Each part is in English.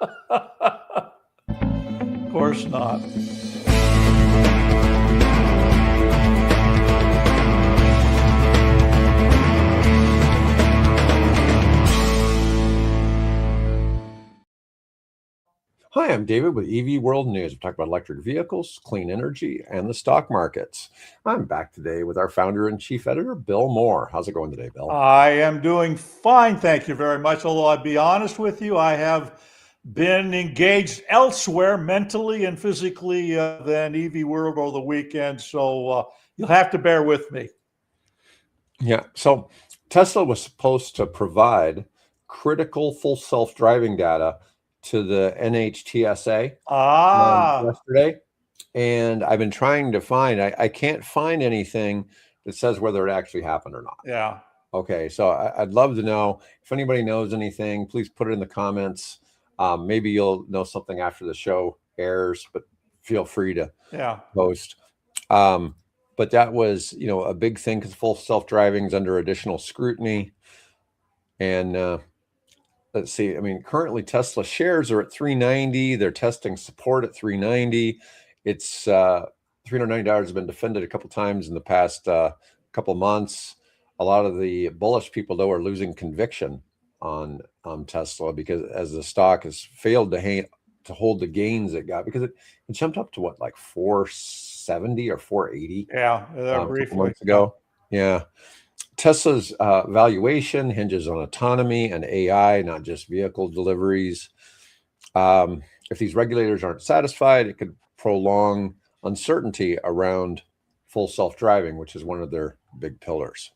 Of course not. Hi, I'm David with EV World News. We talk about electric vehicles, clean energy, and the stock markets. I'm back today with our founder and chief editor, Bill Moore. How's it going today, Bill? I am doing fine, thank you very much. Although I'll be honest with you, I have been engaged elsewhere mentally and physically than EV World over the weekend. So you'll have to bear with me. Yeah, so Tesla was supposed to provide critical full self-driving data to the NHTSA yesterday, and I've been trying to find, I can't find anything that says whether it actually happened or not. Yeah. Okay, so I'd love to know if anybody knows anything, please put it in the comments. Maybe you'll know something after the show airs, but feel free to post. But that was, a big thing because full self-driving is under additional scrutiny. And let's see, I mean, currently Tesla shares are at 390. They're testing support at 390. It's $390 has been defended a couple times in the past couple months. A lot of the bullish people, though, are losing conviction on Tesla because as the stock has failed to hold the gains it got, because it jumped up to what, like 470 or 480? Yeah, a couple months ago. Yeah. Tesla's valuation hinges on autonomy and AI, not just vehicle deliveries. If these regulators aren't satisfied, it could prolong uncertainty around full self-driving, which is one of their big pillars.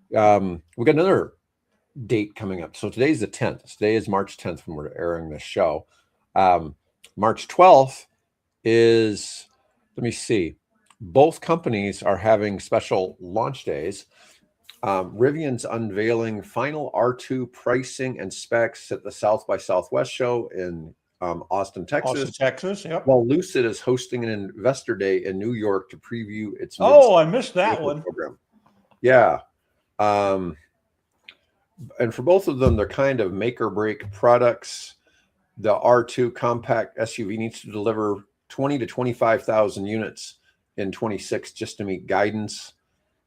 We got another date coming up. So today's the 10th. Today is March 10th when we're airing this show. March 12th is, let me see, both companies are having special launch days. Rivian's unveiling final R2 pricing and specs at the South by Southwest show in Austin, Texas. Yep. While Lucid is hosting an investor day in New York to preview its I missed that one. Program. Yeah. And for both of them, they're kind of make or break products. The R2 compact SUV needs to deliver 20 to 25,000 units in 26 just to meet guidance.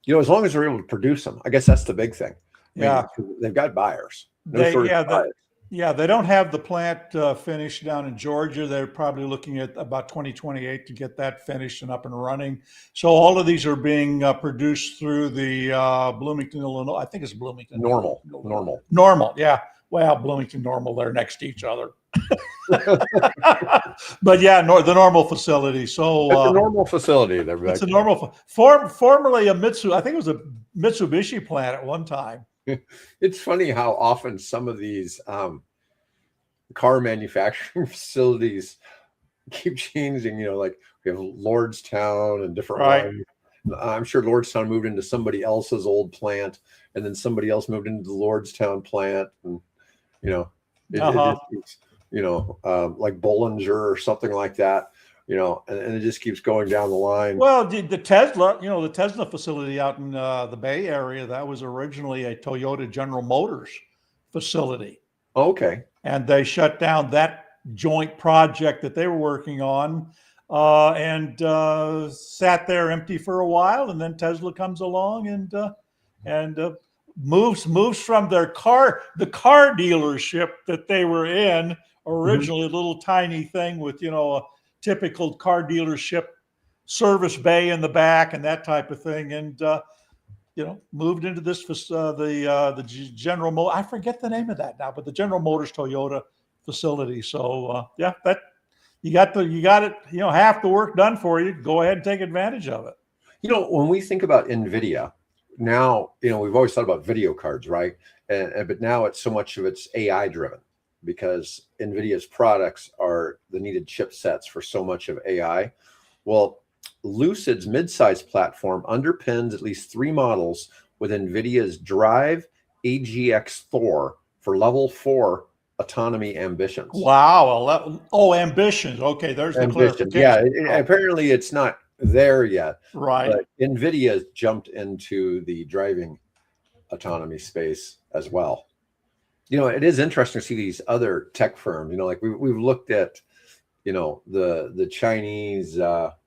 As long as they're able to produce them, I guess that's the big thing. They've got buyers. They don't have the plant finished down in Georgia. They're probably looking at about 2028 to get that finished and up and running. So all of these are being produced through the Bloomington, Illinois. I think it's Bloomington. Normal. Yeah. Well, Bloomington, Normal, they're next to each other. But yeah, the Normal facility. So it's a normal facility. It's a normal, formerly a I think it was a Mitsubishi plant at one time. It's funny how often some of these car manufacturing facilities keep changing. Like we have Lordstown and different ones. I'm sure Lordstown moved into somebody else's old plant, and then somebody else moved into the Lordstown plant, and like Bollinger or something like that, and it just keeps going down the line. Well, the Tesla facility out in the Bay Area, that was originally a Toyota General Motors facility. Okay. And they shut down that joint project that they were working on and sat there empty for a while. And then Tesla comes along and moves from the car dealership that they were in originally, a little tiny thing with, a typical car dealership service bay in the back and that type of thing. And, moved into this, the General Motors, I forget the name of that now, but the General Motors Toyota facility. So that you got it, half the work done for you. Go ahead and take advantage of it. When we think about NVIDIA, now, we've always thought about video cards, right? But now it's so much of it's AI driven because NVIDIA's products are the needed chipsets for so much of AI. Well, Lucid's mid-size platform underpins at least 3 models with NVIDIA's Drive AGX Thor for level 4 autonomy ambitions. Wow. Ambitions. Okay, there's the clarification. Yeah, apparently it's not there yet. Right. But NVIDIA jumped into the driving autonomy space as well. It is interesting to see these other tech firms. Like we've looked at, the Chinese, cell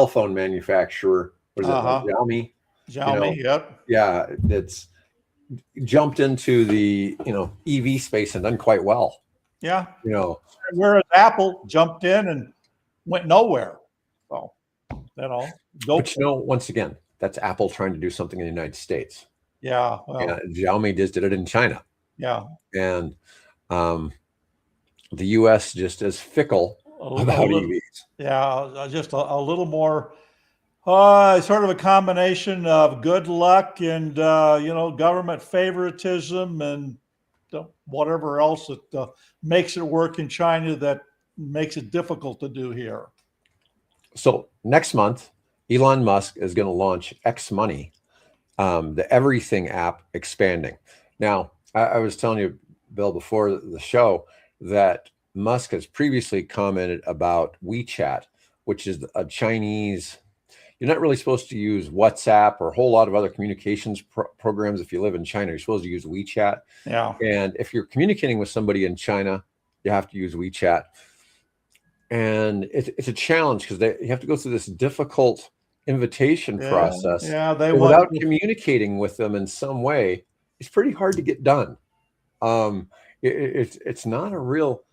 phone manufacturer. What is it, like Xiaomi? Xiaomi, yep. Yeah, it's jumped into the EV space and done quite well. Yeah. Whereas Apple jumped in and went nowhere. So, But once again, that's Apple trying to do something in the United States. Yeah. Well, Xiaomi just did it in China. Yeah. And the U.S. just as fickle about EVs. Yeah, just a little more. Sort of a combination of good luck and government favoritism and whatever else that makes it work in China that makes it difficult to do here. So next month, Elon Musk is going to launch X Money, the everything app expanding. Now, I was telling you, Bill, before the show that Musk has previously commented about WeChat, which is a Chinese. You're not really supposed to use WhatsApp or a whole lot of other communications programs if you live in China. You're supposed to use WeChat. Yeah. And if you're communicating with somebody in China, you have to use WeChat. And it's a challenge because you have to go through this difficult invitation process. Yeah, without communicating with them in some way, it's pretty hard to get done. It's not a real.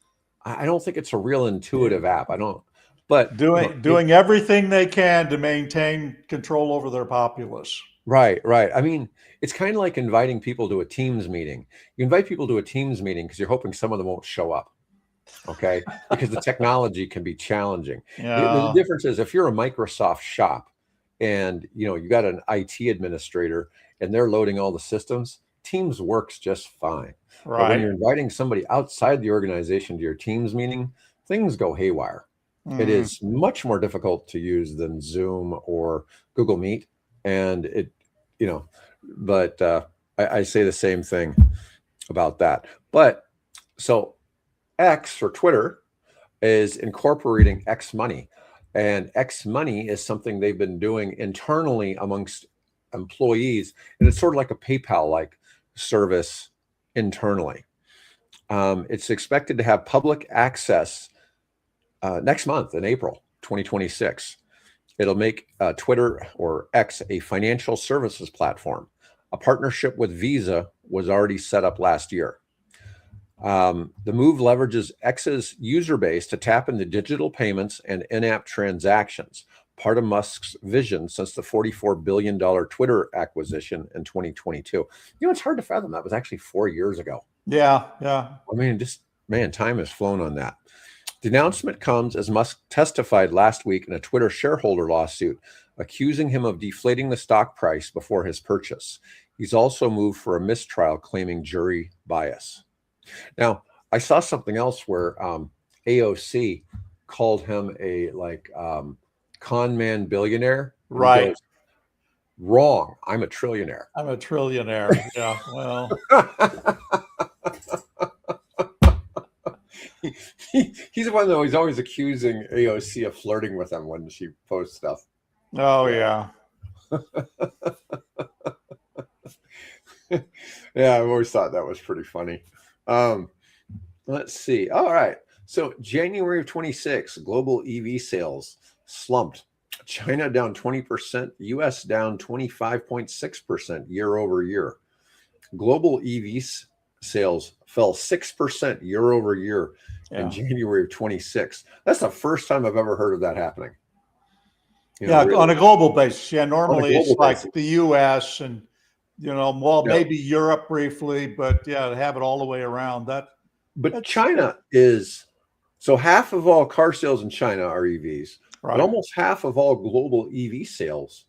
I don't think it's a real intuitive app. I don't. But doing everything they can to maintain control over their populace. Right. I mean, it's kind of like inviting people to a Teams meeting. You invite people to a Teams meeting because you're hoping some of them won't show up. Okay. Because the technology can be challenging. The difference is if you're a Microsoft shop and, you got an IT administrator and they're loading all the systems, Teams works just fine. Right. But when you're inviting somebody outside the organization to your Teams meeting, things go haywire. It is much more difficult to use than Zoom or Google Meet. And but I say the same thing about that. But so X or Twitter is incorporating X Money. And X Money is something they've been doing internally amongst employees. And it's sort of like a PayPal-like service internally. It's expected to have public access next month in April 2026. It'll make Twitter or X a financial services platform. A partnership with Visa was already set up last year. The move leverages X's user base to tap into digital payments and in-app transactions, part of Musk's vision since the $44 billion Twitter acquisition in 2022. It's hard to fathom that was actually 4 years ago. Yeah. I mean, time has flown on that. The announcement comes as Musk testified last week in a Twitter shareholder lawsuit, accusing him of deflating the stock price before his purchase. He's also moved for a mistrial, claiming jury bias. Now, I saw something else where AOC called him a con man billionaire. Right. Goes, wrong. I'm a trillionaire. Yeah. Well. He's the one that was always accusing AOC of flirting with him when she posts stuff. Oh, yeah. Yeah, I've always thought that was pretty funny. Let's see. All right. So January of 26, global EV sales slumped. China down 20%, US down 25.6% year over year. Global EV sales fell 6% year over year in January of 26. That's the first time I've ever heard of that happening. Really. On a global basis. Yeah, normally it's like the US and, maybe Europe briefly, but to have it all the way around. But China is, so half of all car sales in China are EVs, right. But almost half of all global EV sales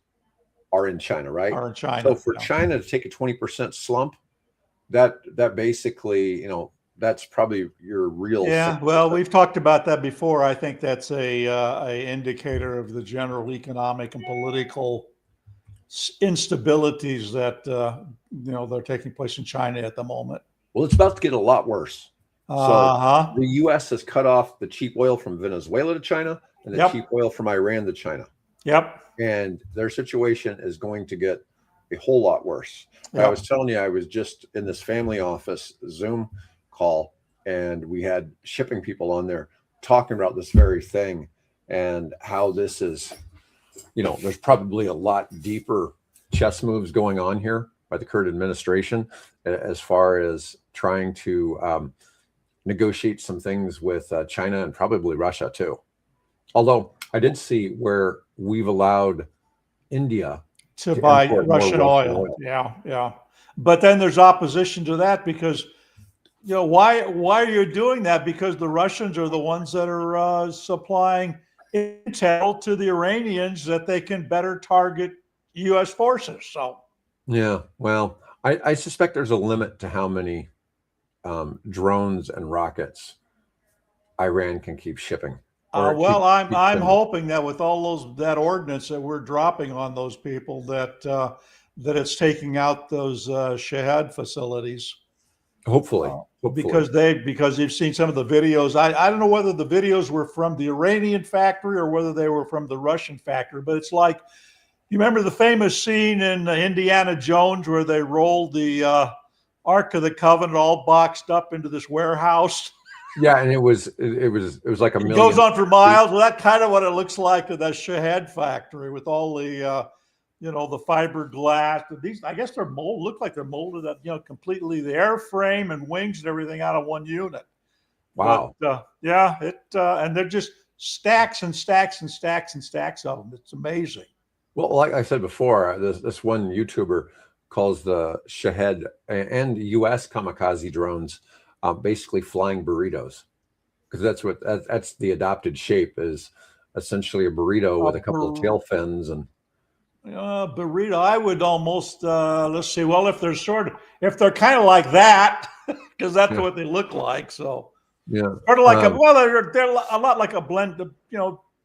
are in China, right? Are in China. So for China to take a 20% slump, that basically, that's probably your real. Yeah, well, we've talked about that before. I think that's a indicator of the general economic and political instabilities that they're taking place in China at the moment. Well, it's about to get a lot worse. So the U.S. has cut off the cheap oil from Venezuela to China and the cheap oil from Iran to China. Yep. And their situation is going to get a whole lot worse. Yeah. I was telling you, I was just in this family office Zoom call, and we had shipping people on there talking about this very thing and how this is, there's probably a lot deeper chess moves going on here by the current administration as far as trying to negotiate some things with China and probably Russia too. Although I did see where we've allowed India to buy import Russian more oil. Yeah. But then there's opposition to that because, why are you doing that? Because the Russians are the ones that are supplying intel to the Iranians that they can better target U.S. forces. So, yeah, well, I suspect there's a limit to how many drones and rockets Iran can keep shipping. well, I'm hoping that with all that ordnance that we're dropping on those people, that it's taking out those Shahad facilities. Hopefully. Because you've seen some of the videos. I don't know whether the videos were from the Iranian factory or whether they were from the Russian factory, but it's like, you remember the famous scene in Indiana Jones where they rolled the Ark of the Covenant all boxed up into this warehouse? Yeah, and it was like a million. It goes on for miles. Well, that's kind of what it looks like at that Shahad factory with all the the fiberglass. These, I guess, look like they're molded up, completely the airframe and wings and everything out of one unit. Wow. But, and they're just stacks and stacks and stacks and stacks of them. It's amazing. Well, like I said before, this one YouTuber calls the Shahed and U.S. kamikaze drones basically flying burritos, because that's the adopted shape, is essentially a burrito with a couple of tail fins and. Burrito, I would almost let's see. Well, if they're kind of like that, because that's what they look like. So sort of like they're a lot like a blend.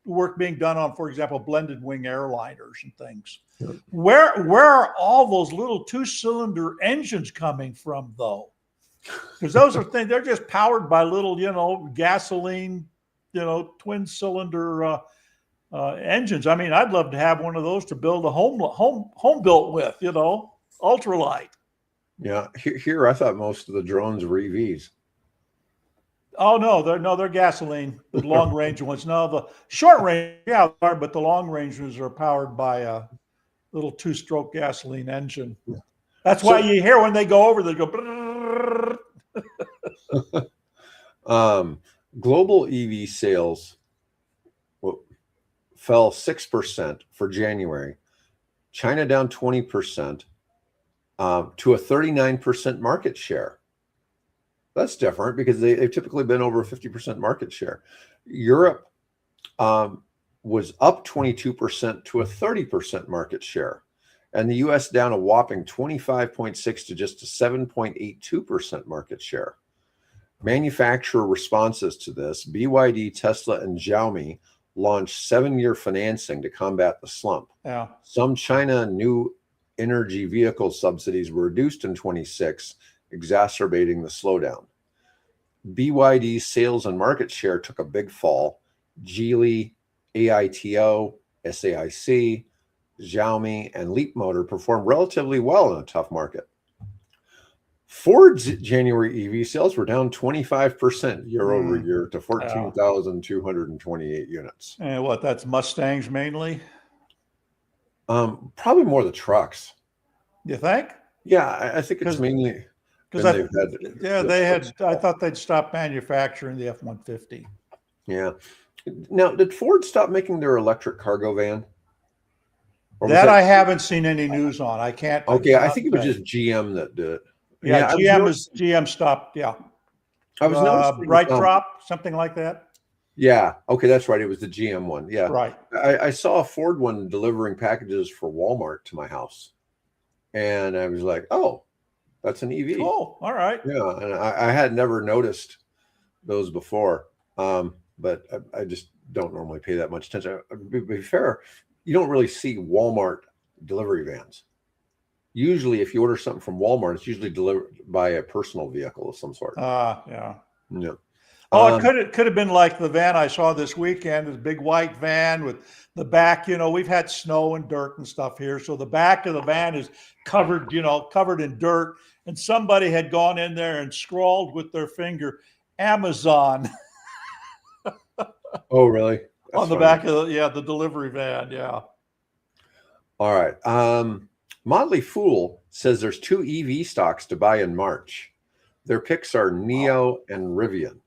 Work being done on, for example, blended wing airliners and things. Yeah. Where are all those little 2-cylinder engines coming from, though? Because those are things, they're just powered by little, gasoline, twin cylinder engines. I mean, I'd love to have one of those to build a home built with, ultralight. Yeah, here I thought most of the drones were EVs. Oh they're gasoline. The long range ones. No, the short range, but the long ranges are powered by a little 2-stroke gasoline engine. That's why you hear when they go over, they go. Global EV sales fell 6% for January. China down 20% to a 39% market share. That's different because they've typically been over 50% market share. Europe was up 22% to a 30% market share. And the US down a whopping 25.6 to just a 7.82% market share. Manufacturer responses to this: BYD, Tesla, and Xiaomi launched 7-year financing to combat the slump. Yeah. Some China new energy vehicle subsidies were reduced in 26, exacerbating the slowdown. BYD's sales and market share took a big fall. Geely, AITO, SAIC, Xiaomi, and Leapmotor performed relatively well in a tough market. Ford's January EV sales were down 25% year over year to 14,228 units. And that's Mustangs mainly? Probably more the trucks. You think? Yeah, I think it's mainly because I thought they'd stop manufacturing the F-150. Yeah. Now, did Ford stop making their electric cargo van? That I haven't seen any news on. I can't. Okay, I think it was just GM that did it. Yeah, GM stopped. Yeah, I was noticing Bright Drop, something like that. Yeah. Okay, that's right. It was the GM one. Yeah. Right. I saw a Ford one delivering packages for Walmart to my house, and I was like, "Oh, that's an EV." Oh, all right. Yeah, and I had never noticed those before, but I just don't normally pay that much attention. To be fair, you don't really see Walmart delivery vans. Usually, if you order something from Walmart, it's usually delivered by a personal vehicle of some sort. Yeah. Yeah. Oh, it could have been like the van I saw this weekend, this big white van with the back, we've had snow and dirt and stuff here. So the back of the van is covered, covered in dirt. And somebody had gone in there and scrawled with their finger, Amazon. Oh, really? That's on the funny. Back of the delivery van. Yeah. All right. Motley Fool says there's 2 EV stocks to buy in March. Their picks are NIO and Rivian.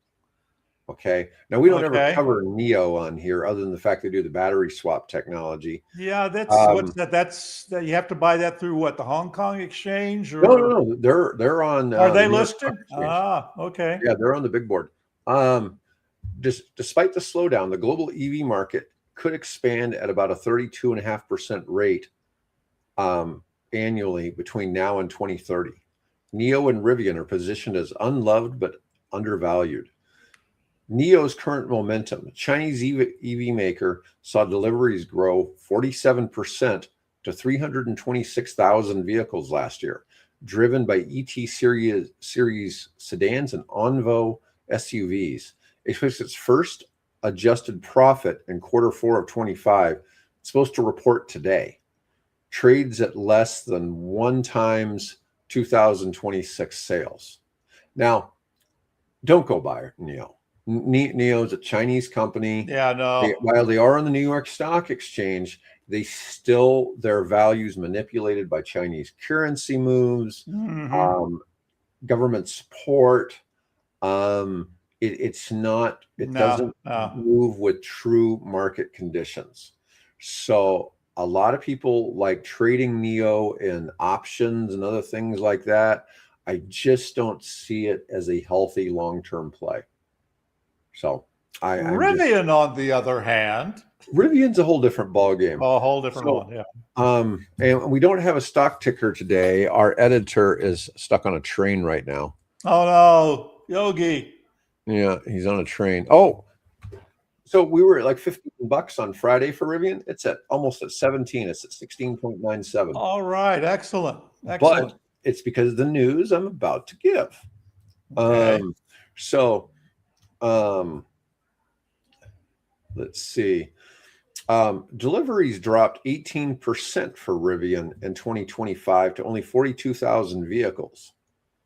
Okay. Now we don't ever cover NIO on here, other than the fact they do the battery swap technology. Yeah, that's what's that? That's that you have to buy that through what, the Hong Kong exchange? Or no. They're on. Are they listed? Okay. Yeah, they're on the big board. Despite the slowdown, the global EV market could expand at about a 32.5% rate annually between now and 2030. NIO and Rivian are positioned as unloved but undervalued. NIO's current momentum, Chinese EV maker, saw deliveries grow 47% to 326,000 vehicles last year, driven by ET series sedans and Onvo SUVs. It expects its first adjusted profit in Q4 of 25. It's supposed to report today. Trades at less than 1 times 2026 sales. Now, don't go buy NIO. NIO is a Chinese company. Yeah, no. While they are on the New York Stock Exchange, their values manipulated by Chinese currency moves, government support. It doesn't move with true market conditions. So a lot of people like trading NIO in options and other things like that. I just don't see it as a healthy long-term play. So Rivian, on the other hand, Rivian's a whole different ballgame. A whole different one, yeah. And we don't have a stock ticker today. Our editor is stuck on a train right now. Oh no, Yogi. Yeah, he's on a train. Oh, so we were at like $15 on Friday for Rivian. It's almost at 17. It's at 16.97. All right, excellent. But it's because of the news I'm about to give. Okay. Let's see. Deliveries dropped 18% for Rivian in 2025 to only 42,000 vehicles,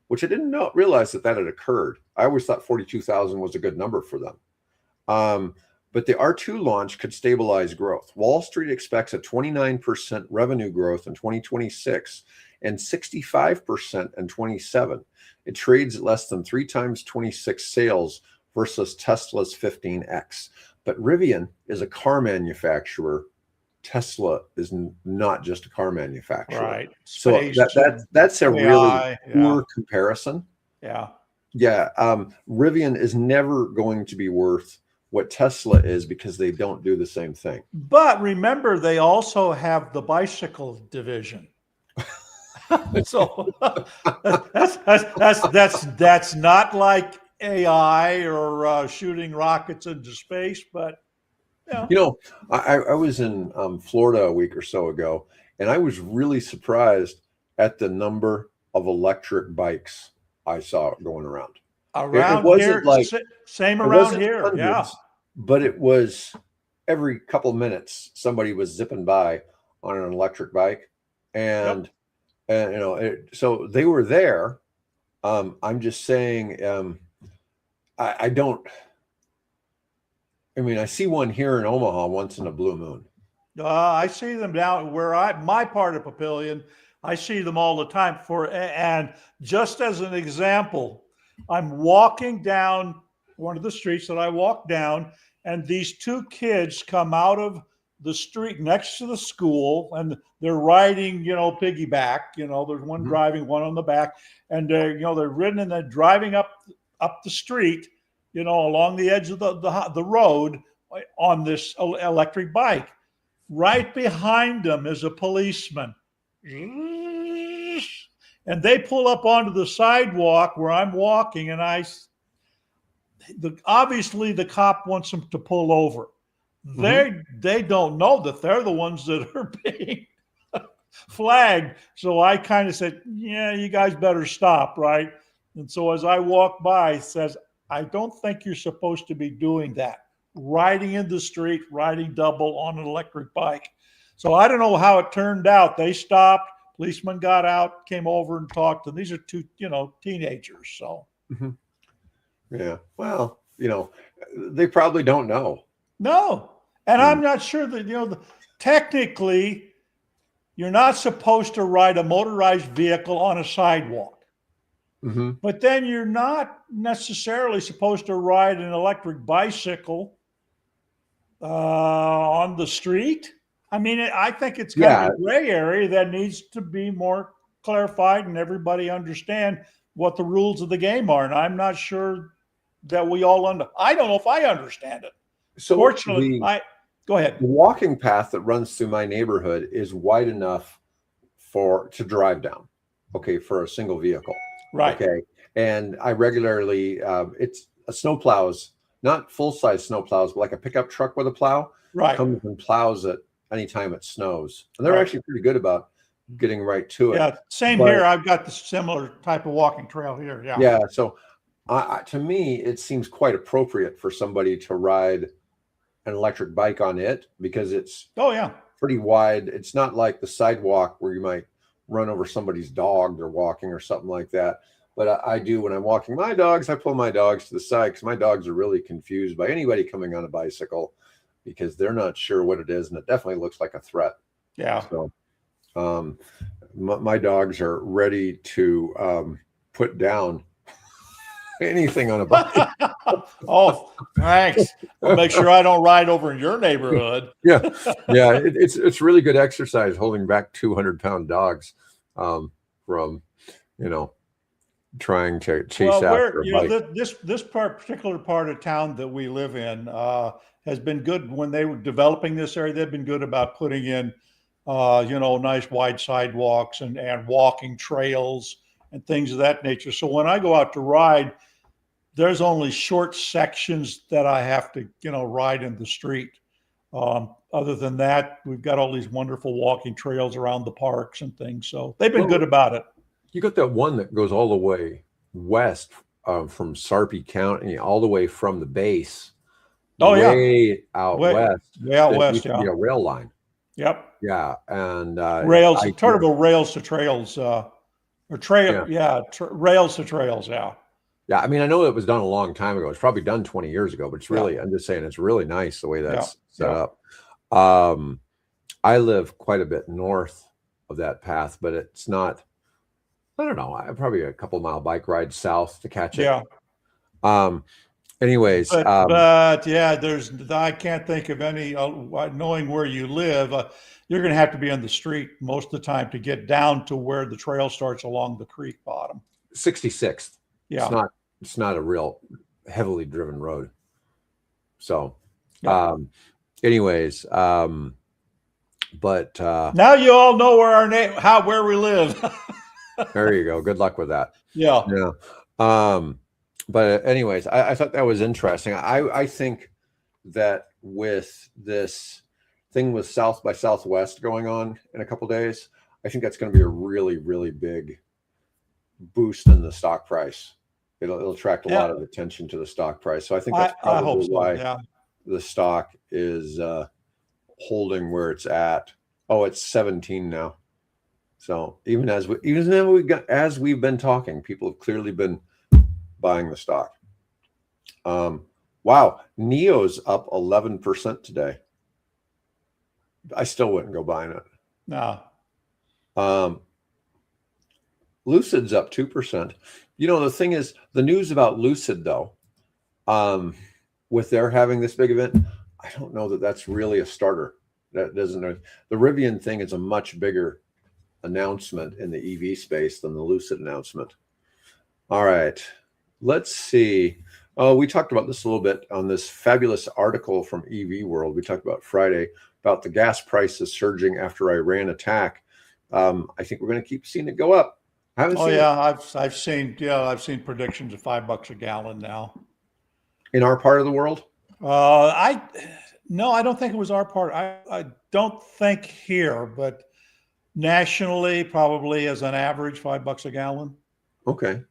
which I didn't realize that had occurred. I always thought 42,000 was a good number for them. But the R2 launch could stabilize growth. Wall Street expects a 29% revenue growth in 2026 and 65% in 27. It trades at less than 3 times 26 sales versus Tesla's 15x. But Rivian is a car manufacturer. Tesla is not just a car manufacturer. Right. So that's a really poor comparison. Yeah. Yeah. Rivian is never going to be worth what Tesla is because they don't do the same thing. But remember, they also have the bicycle division. So that's not like AI or shooting rockets into space, but I was in Florida a week or so ago, and I was really surprised at the number of electric bikes I saw going around. Around here, same around here, hundreds, yeah. But it was every couple of minutes somebody was zipping by on an electric bike, and so they were there. I'm just saying, I see one here in Omaha once in a blue moon. I see them down where my part of Papillion. I see them all the time. And just as an example, I'm walking down one of the streets that I walk down, and these 2 kids come out of the street next to the school, and they're riding, piggyback. There's one driving, one on the back, and they're ridden and they're driving up the street, along the edge of the road on this electric bike. Right behind them is a policeman. And they pull up onto the sidewalk where I'm walking, and obviously the cop wants them to pull over. They don't know that they're the ones that are being flagged. So I kind of said, yeah, you guys better stop, right? And so as I walk by, it says, I don't think you're supposed to be doing that. Riding in the street, riding double on an electric bike. So I don't know how it turned out. They stopped. Policeman got out, came over and talked to them. These are two, teenagers. So. Mm-hmm. Yeah. Well, they probably don't know. No. And I'm not sure that, technically, you're not supposed to ride a motorized vehicle on a sidewalk. Mm-hmm. But then you're not necessarily supposed to ride an electric bicycle on the street. I mean, I think it's kind of a gray area that needs to be more clarified and everybody understand what the rules of the game are. And I'm not sure that we all I don't know if I understand it. So fortunately, go ahead. The walking path that runs through my neighborhood is wide enough to drive down. Okay, for a single vehicle. Right. Okay. And I regularly, it's a snowplows, not full-size snowplows, but like a pickup truck with a plow. Right. Comes and plows it anytime it snows. And they're actually pretty good about getting right to it. Yeah. Same here. I've got the similar type of walking trail here. Yeah. Yeah. So to me, it seems quite appropriate for somebody to ride an electric bike on it because it's pretty wide. It's not like the sidewalk where you might run over somebody's dog they're walking or something like that. But I do when I'm walking my dogs, I pull my dogs to the side because my dogs are really confused by anybody coming on a bicycle because they're not sure what it is. And it definitely looks like a threat. Yeah. So my dogs are ready to put down anything on a bike. Oh, thanks. I'll make sure I don't ride over in your neighborhood. Yeah. It's really good exercise holding back 200-pound dogs from trying to chase after a bike. This particular part of town that we live in has been good when they were developing this area. They've been good about putting in nice wide sidewalks and walking trails and things of that nature. So when I go out to ride, there's only short sections that I have to, ride in the street. Other than that, we've got all these wonderful walking trails around the parks and things. So they've been good about it. You got that one that goes all the way west from Sarpy County, all the way from the base. Way out west. Way out west, yeah. A rail line. Yep. Yeah, and rails, rails to trails, or trail. Rails to trails. Yeah. Yeah, I mean, I know it was done a long time ago. It's probably done 20 years ago, but it's really, I'm just saying, it's really nice the way that's set up. I live quite a bit north of that path, but it's not, I don't know, probably a couple mile bike ride south to catch it. Yeah. Anyways. But I can't think of any, knowing where you live, you're going to have to be on the street most of the time to get down to where the trail starts along the creek bottom. 66th. Yeah. It's not a real heavily driven road. So, anyways, but now you all know where where we live. There you go. Good luck with that. Yeah. Yeah. But anyways, I thought that was interesting. I think that with this thing with South by Southwest going on in a couple of days, I think that's going to be a really, really big boost in the stock price. It'll attract a lot of attention to the stock price. So I think that's probably why the stock is holding where it's at. Oh, it's 17 now. So even as we've been talking, people have clearly been buying the stock. Wow, Neo's up 11% today. I still wouldn't go buying it. No. Lucid's up 2%. The thing is, the news about Lucid though, with their having this big event, I don't know that that's really a starter. That doesn't. The Rivian thing is a much bigger announcement in the EV space than the Lucid announcement. All right, let's see. We talked about this a little bit on this fabulous article from EV World. We talked about Friday about the gas prices surging after Iran attack. I think we're going to keep seeing it go up. I've seen predictions of $5 a gallon now. In our part of the world? I don't think it was our part. I don't think here, but nationally, probably as an average, $5 a gallon. Okay.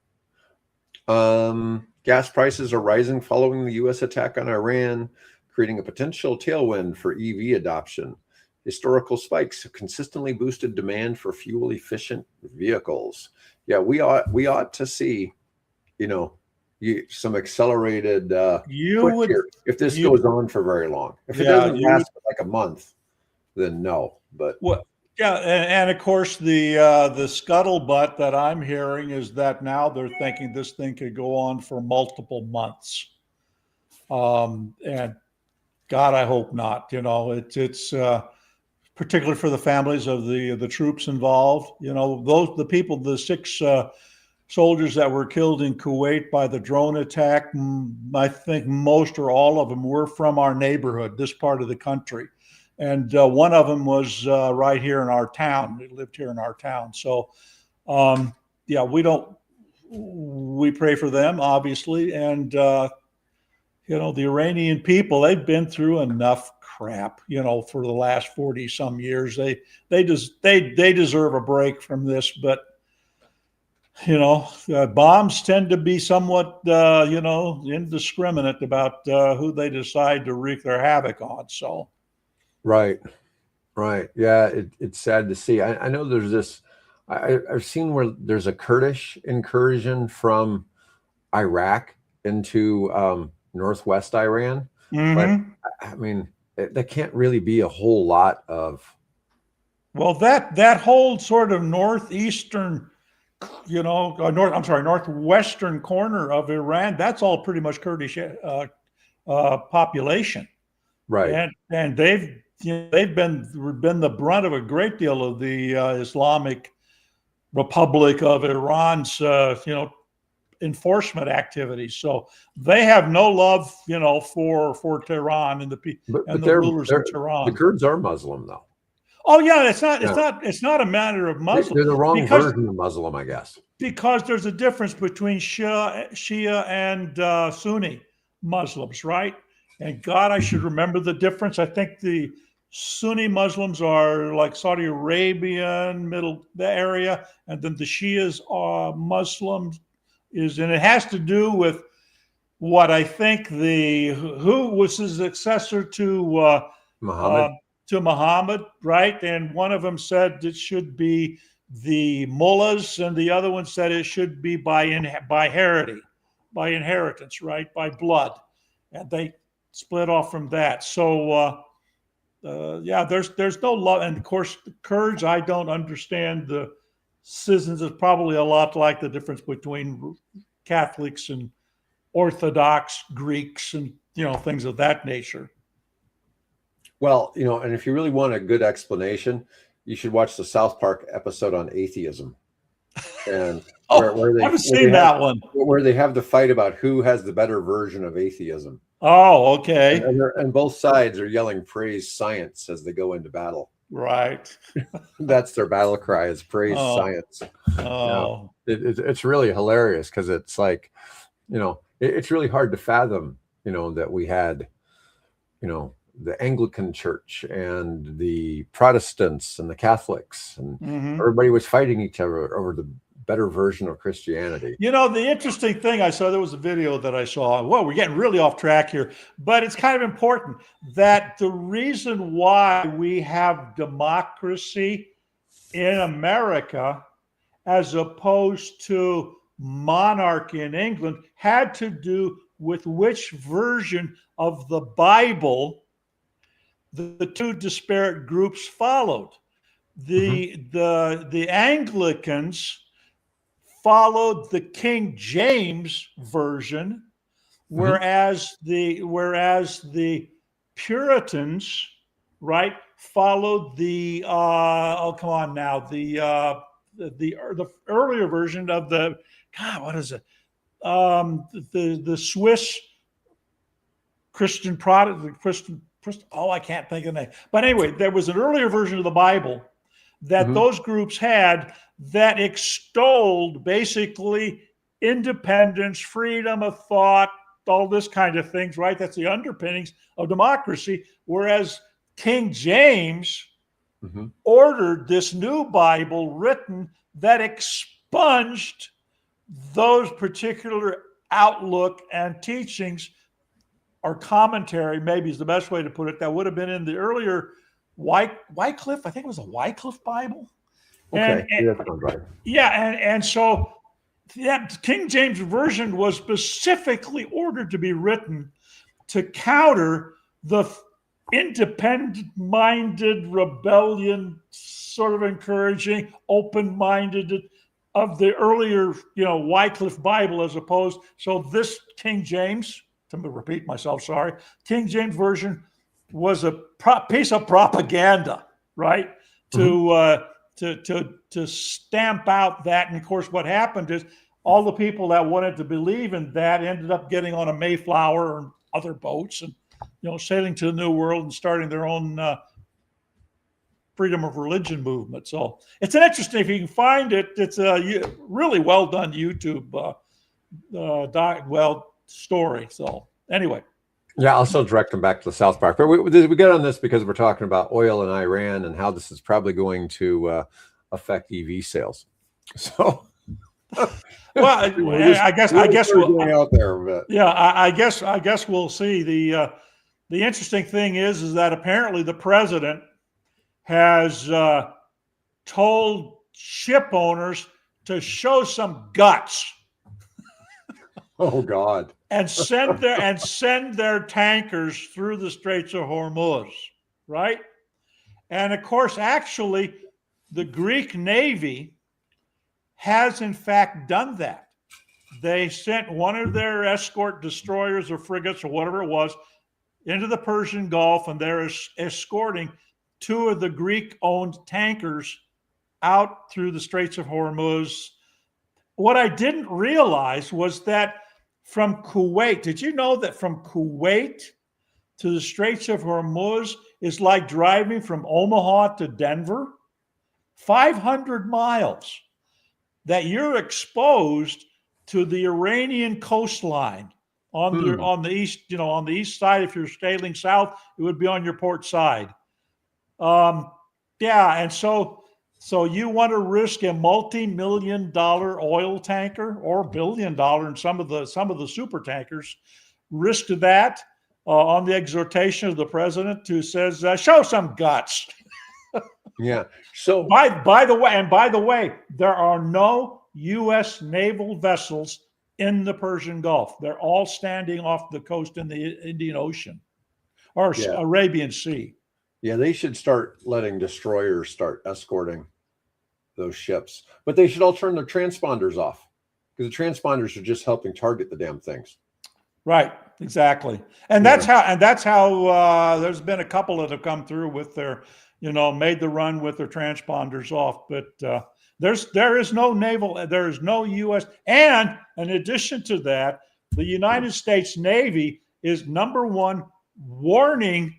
Gas prices are rising following the U.S. attack on Iran, creating a potential tailwind for EV adoption. Historical spikes have consistently boosted demand for fuel-efficient vehicles. Yeah, we ought to see, some accelerated push here if this goes on for very long. If it doesn't last for like a month, then no. But and of course the scuttlebutt that I'm hearing is that now they're thinking this thing could go on for multiple months. And God, I hope not. It's particularly for the families of the troops involved. The 6 soldiers that were killed in Kuwait by the drone attack, I think most or all of them were from our neighborhood, this part of the country. And one of them was right here in our town. They lived here in our town. So, we pray for them, obviously. And, the Iranian people, they've been through enough crap, for the last 40 some years. They deserve a break from this, but bombs tend to be somewhat, indiscriminate about who they decide to wreak their havoc on. So, right. Yeah, it's sad to see. I know there's this. I've seen where there's a Kurdish incursion from Iraq into northwest Iran, but I mean, there can't really be a whole lot of. Well, that whole sort of northwestern corner of Iran, that's all pretty much Kurdish population, right? And they've been the brunt of a great deal of the Islamic Republic of Iran's enforcement activities. So they have no love, for Tehran and the rulers of Tehran. The Kurds are Muslim, though. Oh yeah, it's not a matter of Muslim. They're the wrong version of Muslim, I guess. Because there's a difference between Shia and Sunni Muslims, right? And God, I should remember the difference. I think the Sunni Muslims are like Saudi Arabian, the area, and then the Shias are Muslims. And it has to do with what I think who was his successor to Muhammad, right? And one of them said it should be the mullahs, and the other one said it should be by inheritance, right? By blood. And they split off from that. So, there's no love. And of course, the Kurds, I don't understand the schisms. Is probably a lot like the difference between Catholics and Orthodox Greeks and, things of that nature. Well, and if you really want a good explanation, you should watch the South Park episode on atheism. And where they, I haven't seen that one. Where they have the fight about who has the better version of atheism. Oh, okay. And both sides are yelling praise science as they go into battle. Right. That's their battle cry, is praise science. Oh. It's really hilarious because it's like, it's really hard to fathom, that we had, the Anglican Church and the Protestants and the Catholics, and everybody was fighting each other over the better version of Christianity. The interesting thing I saw, there was a video that I saw. Well, we're getting really off track here, but it's kind of important that the reason why we have democracy in America as opposed to monarchy in England had to do with which version of the Bible the two disparate groups followed. The Anglicans followed the King James version, whereas the Puritans, right, followed the the earlier version of the the Swiss Christian Protestant. I can't think of the name. But anyway, there was an earlier version of the Bible that those groups had that extolled basically independence, freedom of thought, all this kind of things, right? That's the underpinnings of democracy. Whereas King James ordered this new Bible written that expunged those particular outlook and teachings or commentary, maybe is the best way to put it, that would have been in the earlier Wycliffe, I think it was a Wycliffe Bible. Okay. And so that King James Version was specifically ordered to be written to counter the independent-minded rebellion, sort of encouraging, open-minded of the earlier, Wycliffe Bible, as opposed. So this King James, to repeat myself, sorry, King James Version was a piece of propaganda, right? To stamp out that. And of course, what happened is all the people that wanted to believe in that ended up getting on a Mayflower and other boats and, sailing to the New World and starting their own freedom of religion movement. So it's an interesting, if you can find it, it's a really well done YouTube story. So anyway. Yeah, I'll still direct them back to the South Park. But we get on this because we're talking about oil in Iran and how this is probably going to affect EV sales. So, well, I guess we'll out there. But. Yeah, I guess we'll see. The interesting thing is that apparently the president has told ship owners to show some guts. Oh God. And send their tankers through the Straits of Hormuz, right? And of course, actually, the Greek Navy has in fact done that. They sent one of their escort destroyers or frigates or whatever it was into the Persian Gulf, and they're escorting two of the Greek-owned tankers out through the Straits of Hormuz. What I didn't realize was that from Kuwait, did you know that from Kuwait to the Straits of Hormuz is like driving from Omaha to Denver? 500 miles that you're exposed to the Iranian coastline on the east, on the east side. If you're sailing south, it would be on your port side. And so you want to risk a multi-million-dollar oil tanker or billion-dollar in some of the super tankers, risk that on the exhortation of the president who says, show some guts. Yeah. So by the way, there are no U.S. naval vessels in the Persian Gulf. They're all standing off the coast in the Indian Ocean or Arabian Sea. Yeah, they should start letting destroyers start escorting those ships, but they should all turn their transponders off because the transponders are just helping target the damn things. Right. Exactly. And that's how there's been a couple that have come through with their, made the run with their transponders off. But there is no U.S. And in addition to that, the United States Navy is number one warning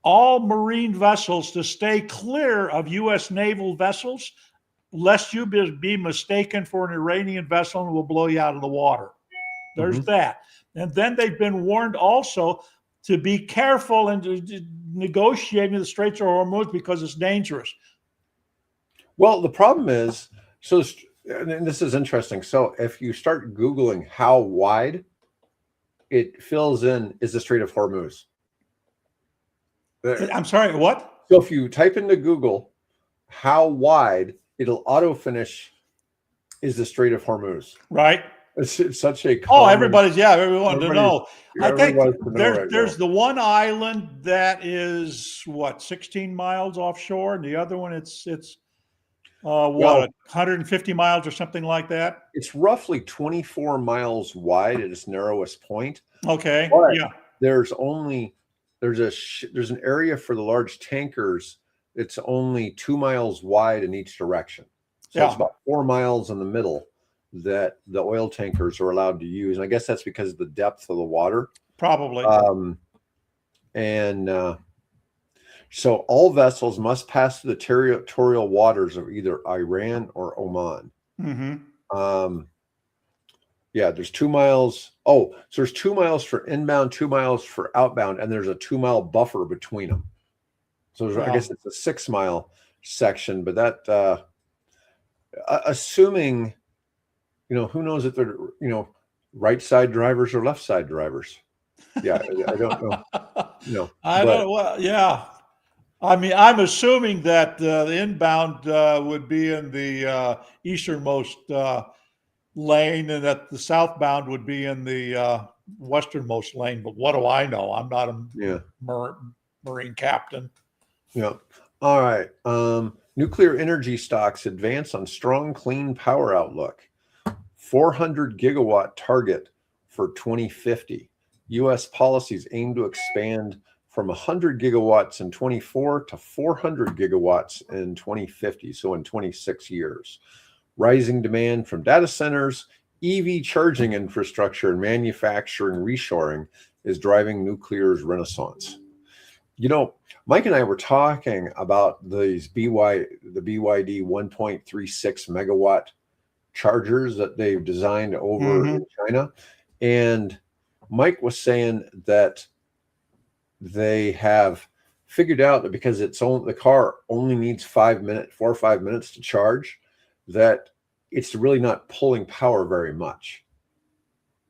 all marine vessels to stay clear of U.S. naval vessels, lest you be mistaken for an Iranian vessel and will blow you out of the water. There's that. And then they've been warned also to be careful and negotiating the Straits of Hormuz because it's dangerous. Well, the problem is, and this is interesting. So if you start Googling how wide, it fills in is the Strait of Hormuz. I'm sorry, what? So if you type into Google how wide, it'll auto finish is the Strait of Hormuz. Right. It's such a common, everyone to know. I think there's the one island that is 16 miles offshore, and the other one it's 150 miles or something like that. It's roughly 24 miles wide at its narrowest point. Okay. But yeah. There's an area for the large tankers. It's only 2 miles wide in each direction. So it's about 4 miles in the middle that the oil tankers are allowed to use. And I guess that's because of the depth of the water. Probably. So all vessels must pass through the territorial waters of either Iran or Oman. There's 2 miles. So there's 2 miles for inbound, 2 miles for outbound, and there's a 2 mile buffer between them. So I guess it's a 6 mile section, but that, assuming, who knows if they're, right side drivers or left side drivers. Yeah, I don't know. No, I don't. Well, yeah. I mean, I'm assuming that the inbound would be in the easternmost lane, and that the southbound would be in the westernmost lane. But what do I know? I'm not a marine captain. Yeah. All right. Nuclear energy stocks advance on strong clean power outlook. 400 gigawatt target for 2050. U.S. policies aim to expand from 100 gigawatts in 24 to 400 gigawatts in 2050, so in 26 years. Rising demand from data centers, EV charging infrastructure, and manufacturing reshoring is driving nuclear's renaissance. You know, Mike and I were talking about the BYD 1.36 megawatt chargers that they've designed over in China. And Mike was saying that they have figured out that because the car only needs 4 or 5 minutes to charge, that it's really not pulling power very much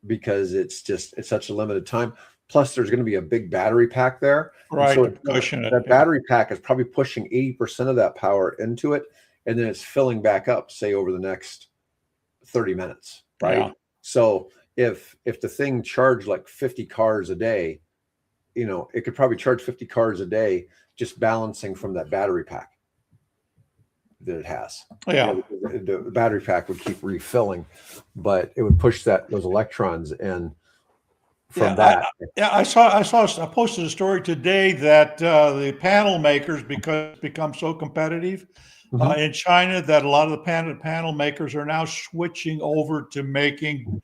because it's such a limited time. Plus, there's going to be a big battery pack there. Right. So that battery pack is probably pushing 80% of that power into it. And then it's filling back up, say, over the next 30 minutes. Right. Yeah. So if the thing charged like 50 cars a day, it could probably charge 50 cars a day, just balancing from that battery pack that it has. Yeah. The battery pack would keep refilling, but it would push those electrons in. From that. I posted a story today that the panel makers, because it's become so competitive in China, that a lot of the panel makers are now switching over to making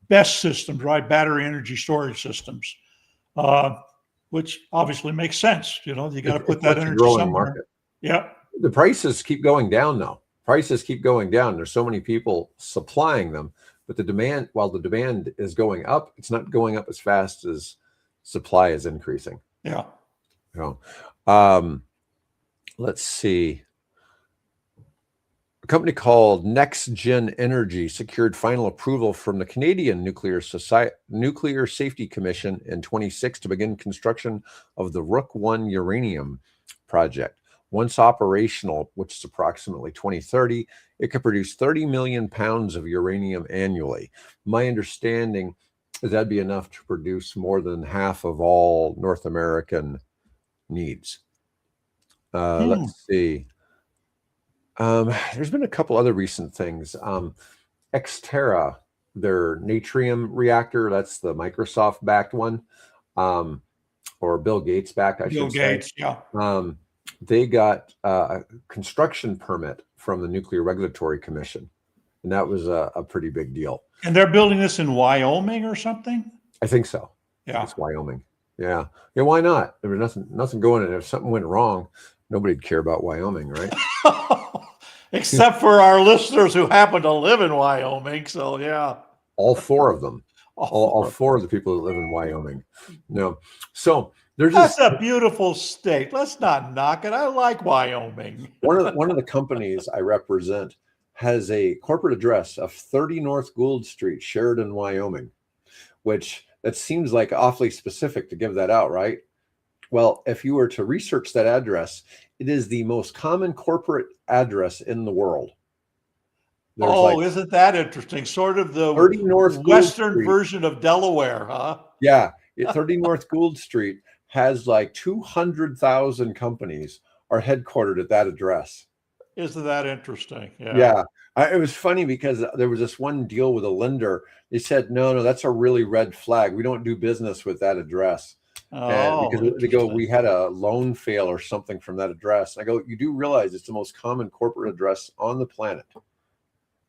BESS systems, right? Battery energy storage systems, which obviously makes sense. You got to put that energy somewhere. Market. Yeah. The prices keep going down though. Prices keep going down. There's so many people supplying them. But while the demand is going up, it's not going up as fast as supply is increasing. Yeah. Let's see. A company called Next Gen Energy secured final approval from the Canadian Nuclear Safety Commission in 2026 to begin construction of the Rook I uranium project. Once operational, which is approximately 2030, it could produce 30 million pounds of uranium annually. My understanding is that'd be enough to produce more than half of all North American needs. Let's see. There's been a couple other recent things. Aptera, their natrium reactor, that's the Microsoft-backed one, or Bill Gates-backed, I should say. Bill Gates, yeah. They got a construction permit from the Nuclear Regulatory Commission, and that was a pretty big deal. And they're building this in Wyoming or something? I think so. Yeah. It's Wyoming. Yeah. Yeah, why not? There was nothing going in. If something went wrong, nobody'd care about Wyoming, right? Except for our listeners who happen to live in Wyoming. So, yeah. All four of them. All four of the people that live in Wyoming. No. So that's a beautiful state. Let's not knock it. I like Wyoming. One of the companies I represent has a corporate address of 30 North Gould Street, Sheridan, Wyoming, which that seems like awfully specific to give that out, right? Well, if you were to research that address, it is the most common corporate address in the world. Isn't that interesting? Sort of the 30 North Western version of Delaware, huh? Yeah. 30 North Gould Street has like 200,000 companies are headquartered at that address. Isn't that interesting? Yeah. It was funny because there was this one deal with a lender. They said, no, that's a really red flag. We don't do business with that address. Because they go, we had a loan fail or something from that address. I go, you do realize it's the most common corporate address on the planet.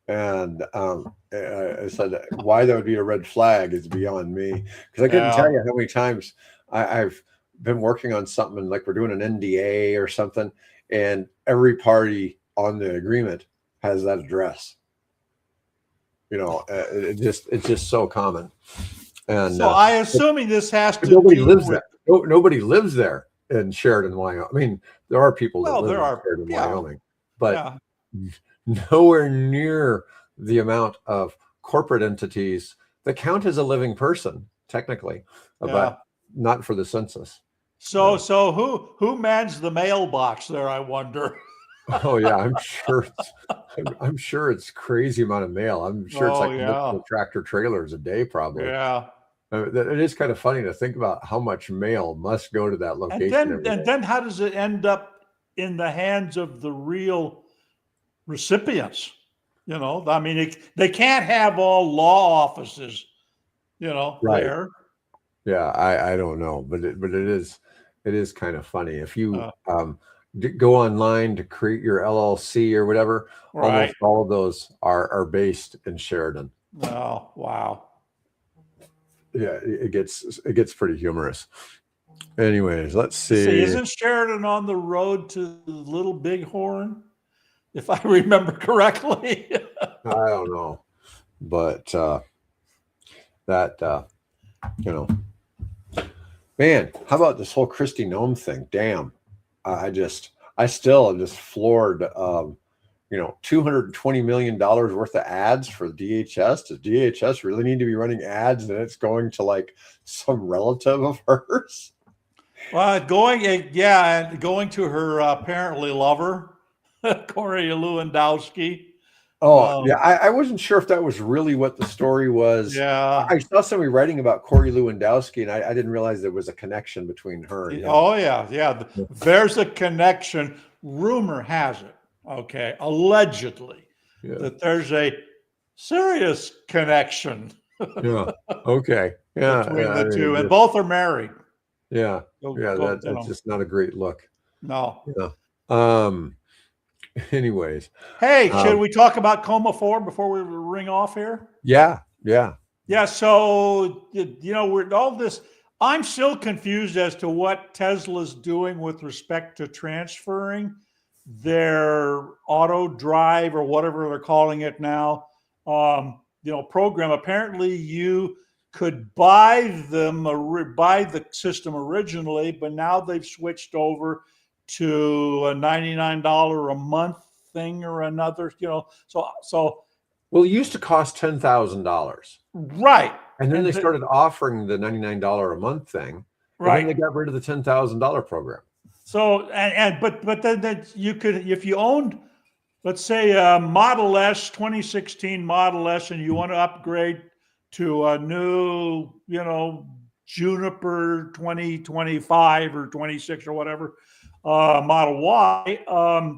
And I said, why that would be a red flag is beyond me. Because I couldn't tell you how many times I've been working on something, like we're doing an NDA or something, and every party on the agreement has that address. It's just so common. And so I'm assuming this has to nobody lives there. Nobody lives there in Sheridan, Wyoming. I mean, there are people that live in Sheridan, Wyoming, but nowhere near the amount of corporate entities They count as a living person, technically, but not for the census. So who mans the mailbox there, I wonder? Oh yeah, I'm sure it's crazy amount of mail. I'm sure it's like multiple tractor trailers a day, probably. Yeah. It is kind of funny to think about how much mail must go to that location. And then how does it end up in the hands of the real recipients? You know, I mean, they can't have all law offices, you know, there. Yeah, I don't know, but it is kind of funny. If you go online to create your LLC or whatever, almost all of those are based in Sheridan. Oh, wow. Yeah, it gets pretty humorous. Anyways, let's see. Isn't Sheridan on the road to Little Bighorn, if I remember correctly? I don't know, but you know, man, how about this whole Christy Gnome thing? Damn, I still am just floored. $220 million worth of ads for DHS. Does DHS really need to be running ads, and it's going to like some relative of hers? Well, going to her apparently lover, Corey Lewandowski. Oh, yeah. I wasn't sure if that was really what the story was. Yeah. I saw somebody writing about Corey Lewandowski, and I didn't realize there was a connection between her and him. Oh, yeah. There's a connection. Rumor has it, okay, allegedly, that there's a serious connection. Yeah. Okay. Yeah. Between the two. And both are married. Yeah. That's just not a great look. No. Yeah. Anyways, hey, should we talk about Coma 4 before we ring off here? Yeah. So we're all this. I'm still confused as to what Tesla's doing with respect to transferring their auto drive or whatever they're calling it now. Program. Apparently, you could buy the system originally, but now they've switched over to a $99 a month thing or another, so well, it used to cost $10,000, right? And then they started offering the $99 a month thing, right? And then they got rid of the $10,000 program. So but then you could, if you owned, let's say a Model S, 2016 Model S, and you want to upgrade to a new, Juniper 2025 or 26 or whatever, Model Y,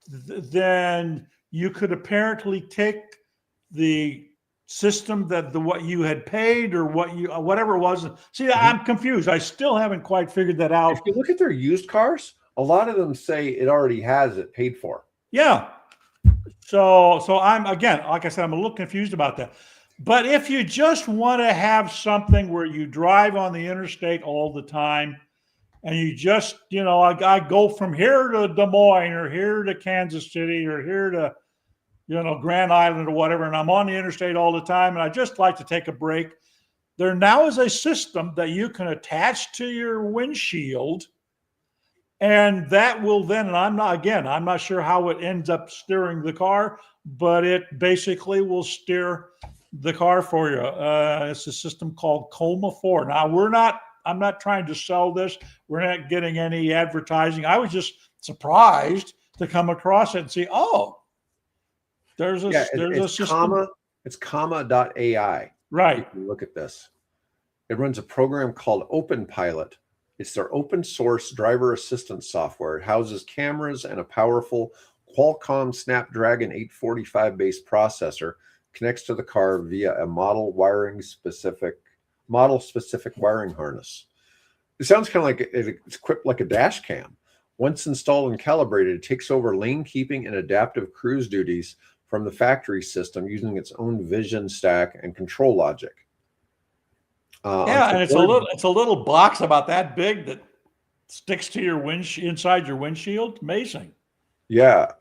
then you could apparently take the system what you had paid or whatever it was. See, I'm confused. I still haven't quite figured that out. If you look at their used cars, a lot of them say it already has it paid for. Yeah. So I'm, again, like I said, I'm a little confused about that. But if you just want to have something where you drive on the interstate all the time, and you just, I go from here to Des Moines or here to Kansas City or here to, Grand Island or whatever, and I'm on the interstate all the time, and I just like to take a break. There now is a system that you can attach to your windshield, and that will then, and I'm not sure how it ends up steering the car, but it basically will steer the car for you. It's a system called Coma 4. Now, I'm not trying to sell this. We're not getting any advertising. I was just surprised to come across it and see, there's a system. It's comma.ai. Right. You can look at this. It runs a program called OpenPilot. It's their open source driver assistance software. It houses cameras and a powerful Qualcomm Snapdragon 845 based processor, connects to the car via a model specific wiring harness. It sounds kind of like it's equipped like a dash cam. Once installed and calibrated, it takes over lane keeping and adaptive cruise duties from the factory system using its own vision stack and control logic. And it's a little box about that big that sticks to your inside your windshield. Amazing. Yeah.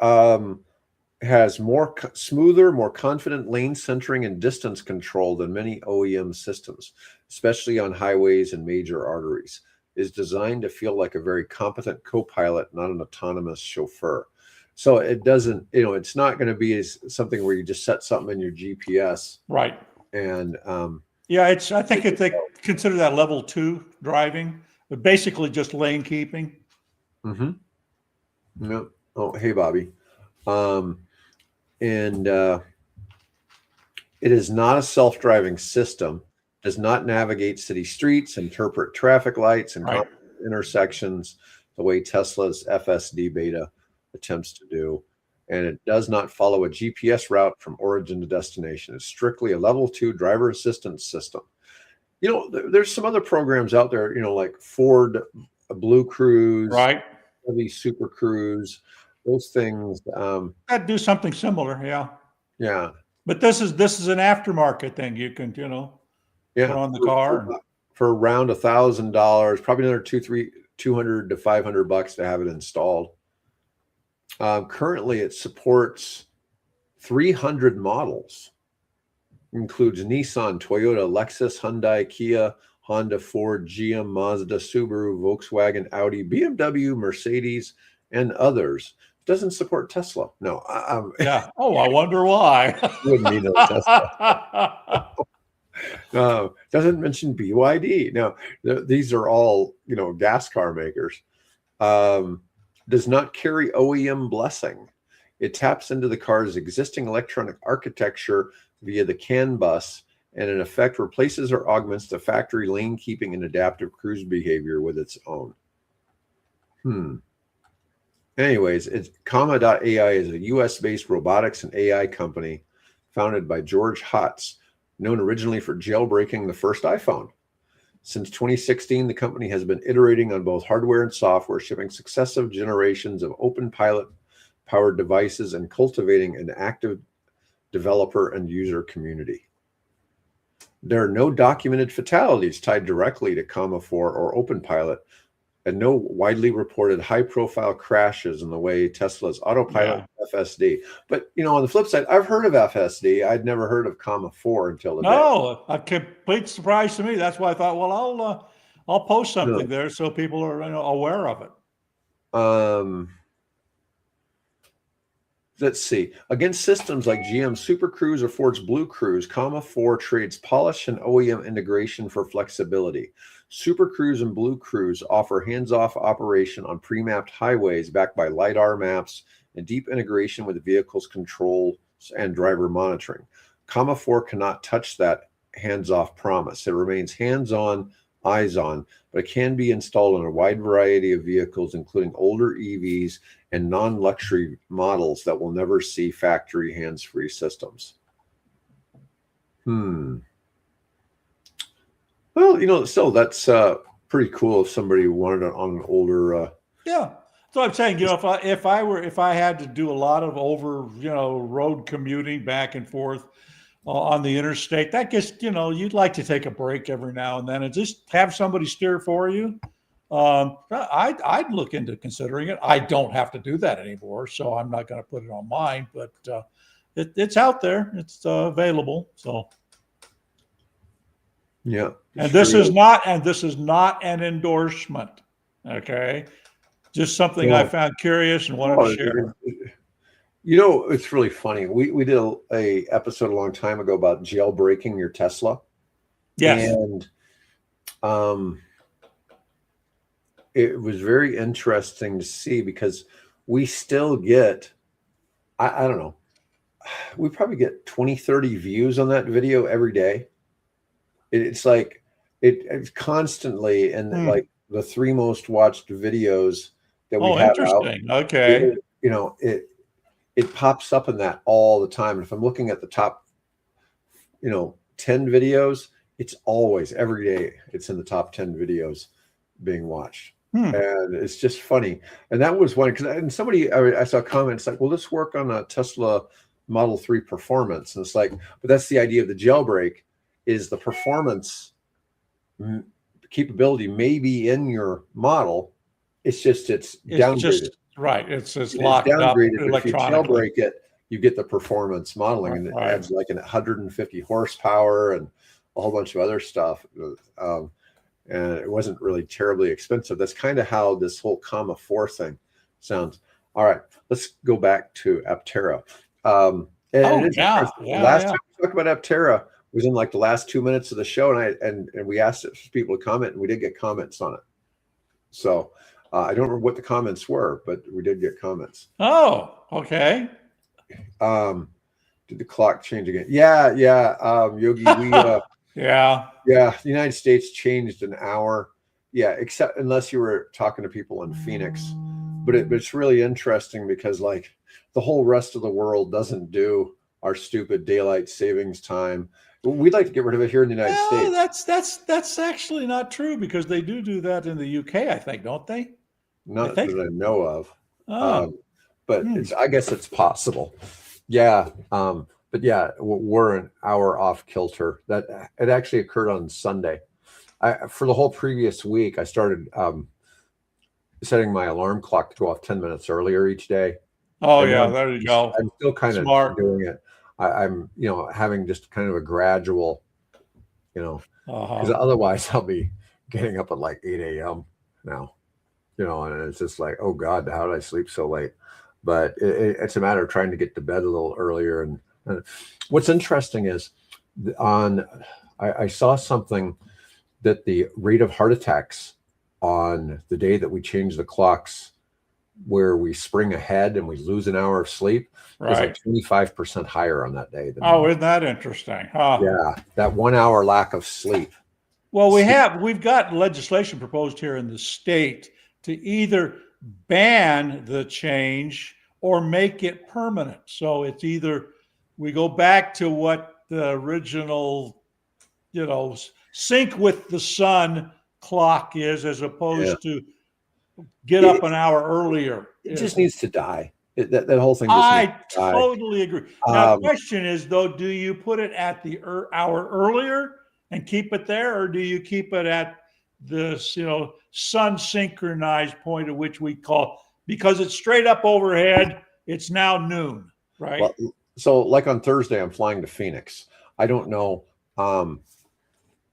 Has smoother, more confident lane centering and distance control than many OEM systems, especially on highways and major arteries. Is designed to feel like a very competent co-pilot, not an autonomous chauffeur. So it doesn't, it's not going to be something where you just set something in your GPS. Right. And yeah, I think they consider that level 2 driving, but basically just lane keeping. Mm-hmm. No. Oh, hey, Bobby. And it is not a self-driving system, does not navigate city streets, interpret traffic lights and Right. intersections the way Tesla's FSD beta attempts to do. And it does not follow a GPS route from origin to destination. It's strictly a level 2 driver assistance system. You know, there's some other programs out there, you know, like Ford Blue Cruise, Right. Chevy Super Cruise, those things. I'd do something similar, yeah. Yeah. But this is an aftermarket thing. You can, you know, put on the car. For around $1,000, probably another $200 to $500 to have it installed. Currently, it supports 300 models. Includes Nissan, Toyota, Lexus, Hyundai, Kia, Honda, Ford, GM, Mazda, Subaru, Volkswagen, Audi, BMW, Mercedes, and others. Doesn't support Tesla. No. Yeah. Oh, I wonder why. Wouldn't need no Tesla. Doesn't mention BYD. No, these are all, you know, gas car makers. Does not carry OEM blessing. It taps into the car's existing electronic architecture via the CAN bus and in effect replaces or augments the factory lane keeping and adaptive cruise behavior with its own. Anyways, Comma.ai is a US-based robotics and AI company founded by George Hotz, known originally for jailbreaking the first iPhone. Since 2016, the company has been iterating on both hardware and software, shipping successive generations of open pilot-powered devices and cultivating an active developer and user community. There are no documented fatalities tied directly to Comma 4 or OpenPilot, and no widely reported high-profile crashes in the way Tesla's autopilot FSD. But, you know, on the flip side, I've heard of FSD. I'd never heard of Comma 4 until today. No, a complete surprise to me. That's why I thought, well, I'll post something there so people are, you know, aware of it. Let's see. Against systems like GM Super Cruise or Ford's Blue Cruise, Comma 4 trades polish and OEM integration for flexibility. Super Cruise and Blue Cruise offer hands-off operation on pre-mapped highways backed by LiDAR maps and deep integration with the vehicle's controls and driver monitoring. Comma 4 cannot touch that hands-off promise. It remains hands-on, eyes-on, but it can be installed on a wide variety of vehicles, including older EVs and non-luxury models that will never see factory hands-free systems. Well, you know, still that's pretty cool if somebody wanted it on an older. Yeah. So I'm saying, you know, if I had to do a lot of road commuting back and forth on the interstate, that gets, you know, you'd like to take a break every now and then and just have somebody steer for you. I'd look into considering it. I don't have to do that anymore, so I'm not going to put it on mine. But it's out there; it's available. So, yeah. And this is not an endorsement. Okay, just something I found curious and wanted to share. You know, it's really funny. We did a episode a long time ago about jailbreaking your Tesla. Yes. And it was very interesting to see because we still get, I don't know, we probably get 20, 30 views on that video every day. It's like, it's constantly in like the 3 most watched videos that we have interesting. out. Okay. You know, it pops up in that all the time. And if I'm looking at the top, 10 videos, it's always every day it's in the top 10 videos being watched. And it's just funny. And that was one, and somebody, I saw comments like, well, let's work on a Tesla Model 3 performance. And it's like, but that's the idea of the jailbreak, is the performance capability may be in your model. It's downgraded. It's locked up electronically. If you jailbreak it, you get the performance modeling, and it adds like 150 horsepower and a whole bunch of other stuff. And it wasn't really terribly expensive. That's kind of how this whole Comma 4 thing sounds. All right, let's go back to Aptera. Last time we talked about Aptera, was in like the last 2 minutes of the show, and we asked people to comment, and we did get comments on it. So I don't remember what the comments were, but we did get comments. Oh, okay. Did the clock change again? Yeah. Yogi, we yeah. The United States changed an hour. Yeah, except unless you were talking to people in Phoenix. But it's really interesting because like the whole rest of the world doesn't do our stupid daylight savings time. We'd like to get rid of it here in the United States. That's actually not true, because they do that in the UK, I think, don't they? Not that I know of. Oh. But I guess it's possible. Yeah. But yeah, we're an hour off kilter. That it actually occurred on Sunday. For the whole previous week, I started setting my alarm clock to go off 10 minutes earlier each day. Oh, yeah, there you go. I'm still kind of doing it. I'm, having just kind of a gradual, because otherwise I'll be getting up at like 8 a.m. now, and it's just like, oh God, how did I sleep so late? But it's a matter of trying to get to bed a little earlier. And what's interesting is I saw something that the rate of heart attacks on the day that we change the clocks, where we spring ahead and we lose an hour of sleep, is like 25% higher on that day. Isn't that interesting? Huh? Yeah, that 1 hour lack of sleep. Well, we've got legislation proposed here in the state to either ban the change or make it permanent. So it's either we go back to what the original, sync with the sun clock is, as opposed to get up an hour earlier. It just needs to die. That whole thing. I totally agree. Now, the question is, though, do you put it at the hour earlier and keep it there, or do you keep it at the sun synchronized point at which we call, because it's straight up overhead, it's now noon, right? Well, so like on Thursday, I'm flying to Phoenix. I don't know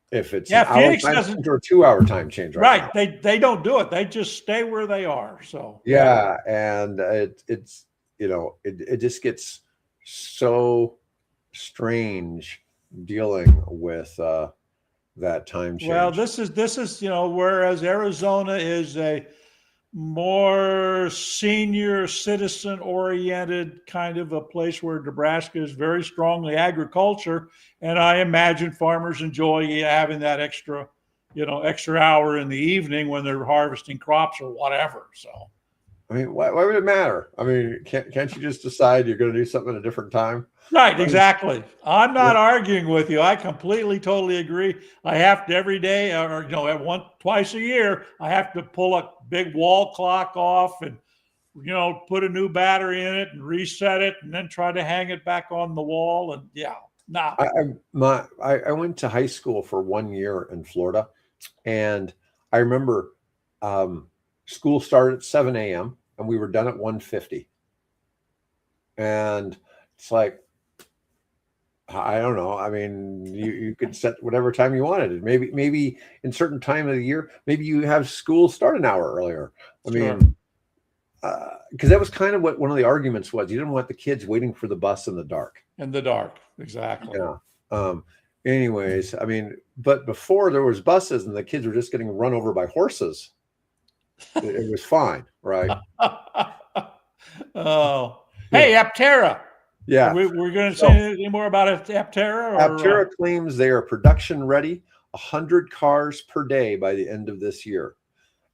if it's an Phoenix hour time doesn't change or a 2 hour time change. Right. They don't do it. They just stay where they are. So yeah, and it's it just gets so strange dealing with that time change. Well, this is whereas Arizona is a more senior citizen oriented kind of a place, where Nebraska is very strongly agriculture, and I imagine farmers enjoy having that extra hour in the evening when they're harvesting crops or whatever. So I mean, why would it matter? I mean, can't you just decide you're going to do something at a different time? Right, exactly. I'm not arguing with you. I completely, totally agree. I have to every day, or twice a year, I have to pull a big wall clock off and put a new battery in it and reset it, and then try to hang it back on the wall. And I went to high school for 1 year in Florida, and I remember school started at 7 a.m. and we were done at 1:50, and it's like, I don't know. I mean, you could set whatever time you wanted. Maybe in certain time of the year, maybe you have school start an hour earlier. I mean, because that was kind of what one of the arguments was. You didn't want the kids waiting for the bus in the dark. In the dark, exactly. Yeah. Anyways, I mean, but before there was buses and the kids were just getting run over by horses, it was fine, right? Oh, hey, Aptera. Yeah. We're going to say anything more about Aptera? Aptera claims they are production ready, 100 cars per day by the end of this year.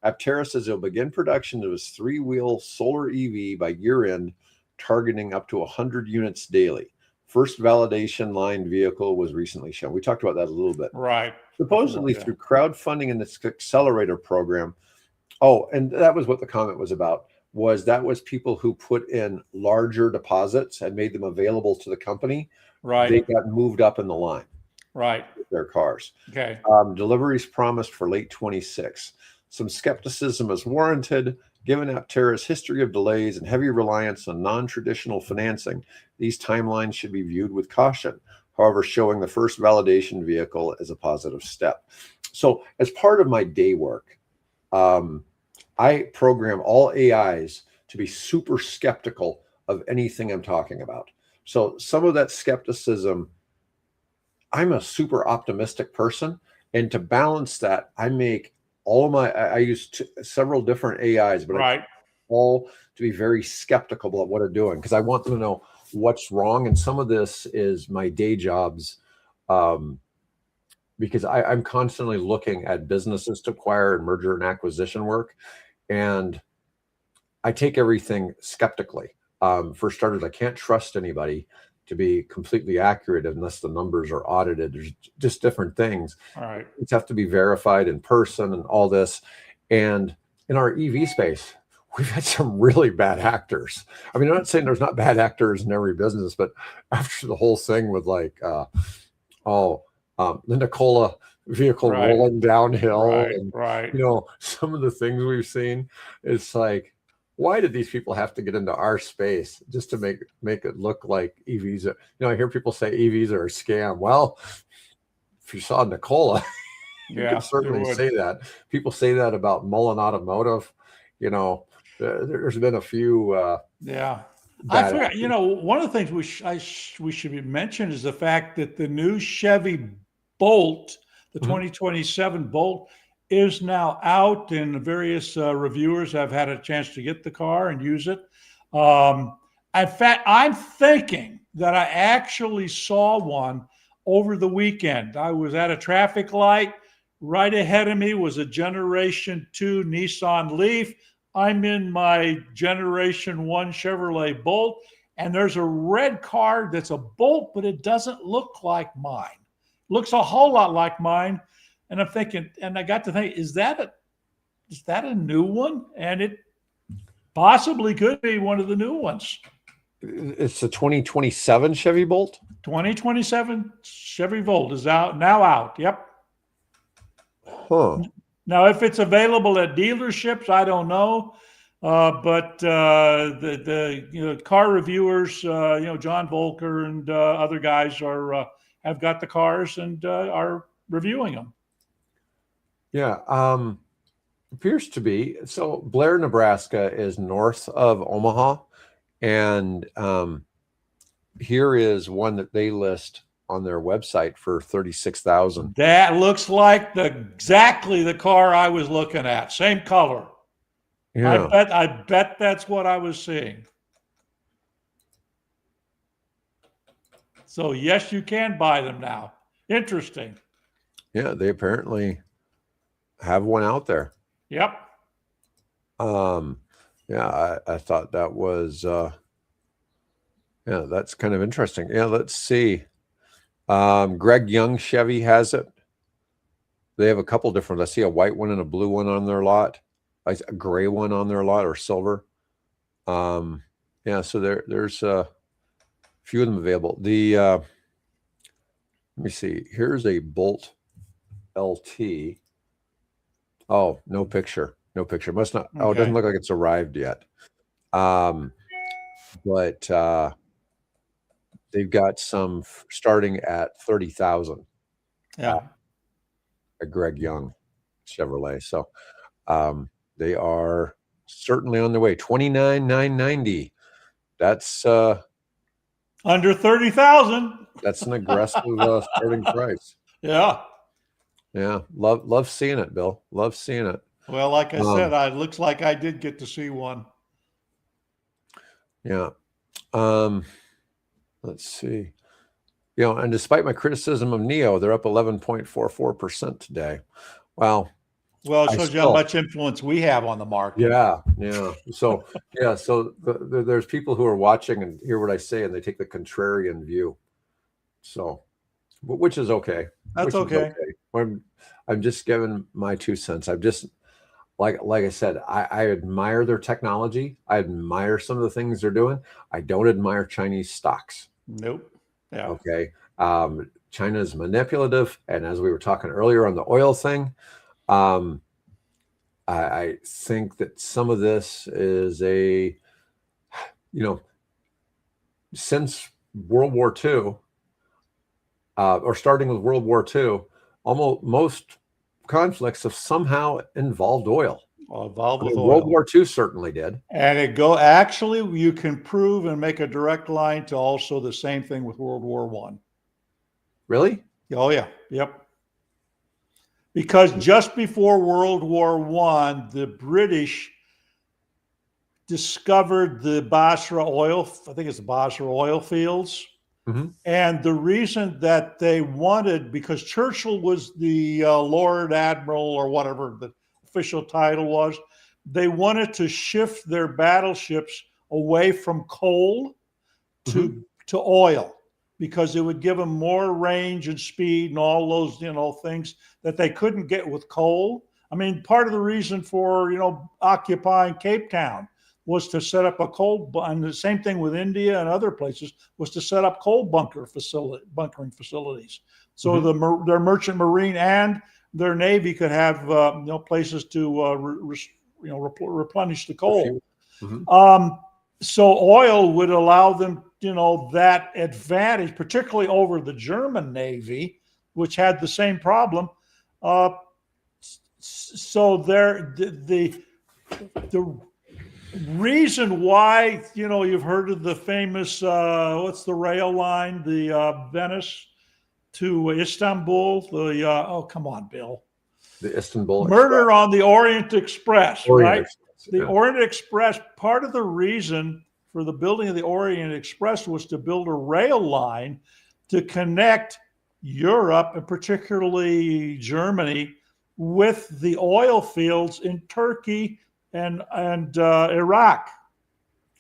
Aptera says they'll begin production of its 3-wheel solar EV by year end, targeting up to 100 units daily. First validation line vehicle was recently shown. We talked about that a little bit. Right. Supposedly through crowdfunding in the Accelerator Program. Oh, and that was what the comment was about. That was people who put in larger deposits and made them available to the company. Right. They got moved up in the line. Right. With their cars. Okay. Deliveries promised for late 26. Some skepticism is warranted. Given Aptera's history of delays and heavy reliance on non-traditional financing, these timelines should be viewed with caution. However, showing the first validation vehicle is a positive step. So as part of my day work, I program all AIs to be super skeptical of anything I'm talking about. So some of that skepticism, I'm a super optimistic person, and to balance that, I make all of my I use several different AIs, but I Right. all to be very skeptical about what they're doing because I want them to know what's wrong. And some of this is my day jobs, because I'm constantly looking at businesses to acquire and merger and acquisition work, and I take everything skeptically. For starters, I can't trust anybody to be completely accurate unless the numbers are audited. There's just different things. All right. It's have to be verified in person and all this. And in our EV space, we've had some really bad actors. I mean, I'm not saying there's not bad actors in every business, but after the whole thing with like, the Nikola vehicle Right. rolling downhill, Right. and Right. some of the things we've seen, it's like, why did these people have to get into our space just to make it look like EVs are, I hear people say EVs are a scam. Well, if you saw Nikola, you could certainly say that. People say that about Mullen Automotive. There's been a few. I forgot. One of the things we should mention is the fact that the new Chevy Bolt, the 2027 Bolt, is now out, and various reviewers have had a chance to get the car and use it. In fact, I'm thinking that I actually saw one over the weekend. I was at a traffic light. Right ahead of me was a Generation 2 Nissan Leaf. I'm in my Generation 1 Chevrolet Bolt, and there's a red car that's a Bolt, but it doesn't look like mine. Looks a whole lot like mine. And I'm thinking, and I got to think, is that a new one? And it possibly could be one of the new ones. It's the 2027 Chevy Bolt? 2027 Chevy Bolt is now out. Yep. Huh. Now, if it's available at dealerships, I don't know. But the car reviewers, John Volker and other guys have got the cars and are reviewing them. Yeah, appears to be. So Blair, Nebraska is north of Omaha, and here is one that they list on their website for $36,000. That looks like exactly the car I was looking at. Same color. Yeah. I bet that's what I was seeing. So yes, you can buy them now. Interesting. Yeah, they apparently have one out there. Yep. Yeah, I thought that was that's kind of interesting. Yeah, let's see. Greg Young Chevy has it. They have a couple different. I see a white one and a blue one on their lot. A gray one on their lot, or silver. So there's a few of them available. Let me see. Here's a Bolt LT. Oh, no picture. No picture. Must not. Oh, it doesn't look like it's arrived yet. But they've got some starting at 30,000. Yeah. A Greg Young Chevrolet. So they are certainly on their way. 29,990. That's under 30,000. That's an aggressive starting price. Yeah. Yeah. Love seeing it, Bill. Love seeing it. Well, like I said, it looks like I did get to see one. Yeah. Let's see. And despite my criticism of NIO, they're up 11.44% today. Wow. Well, it shows you how much influence we have on the market. Yeah. So, there's people who are watching and hear what I say, and they take the contrarian view. So, which is okay. That's okay. I'm just giving my 2 cents. I'm just, like I said, I admire their technology. I admire some of the things they're doing. I don't admire Chinese stocks. Nope. Yeah. Okay. China is manipulative. And as we were talking earlier on the oil thing, I think that some of this is since World War II, or starting with World War II, almost most conflicts have somehow involved oil. World War II certainly did. And actually, you can prove and make a direct line to also the same thing with World War I. Really? Oh yeah, yep. Because just before World War I, the British discovered the Basra oil, I think it's the Basra oil fields. Mm-hmm. And the reason that they wanted, because Churchill was the Lord Admiral or whatever the official title was, they wanted to shift their battleships away from coal to oil, because it would give them more range and speed and all those, things that they couldn't get with coal. I mean, part of the reason for, occupying Cape Town was to set up a coal, and the same thing with India and other places, was to set up coal bunkering facilities. So their merchant marine and their navy could have places to replenish the coal. So oil would allow them, that advantage, particularly over the German navy, which had the same problem. So the reason why, you've heard of the famous, what's the rail line, the Venice to Istanbul, oh, come on, Bill. The Istanbul Murder Express. On the Orient Express, right? Express, the Orient Express, part of the reason for the building of the Orient Express was to build a rail line to connect Europe, and particularly Germany, with the oil fields in Turkey and Iraq.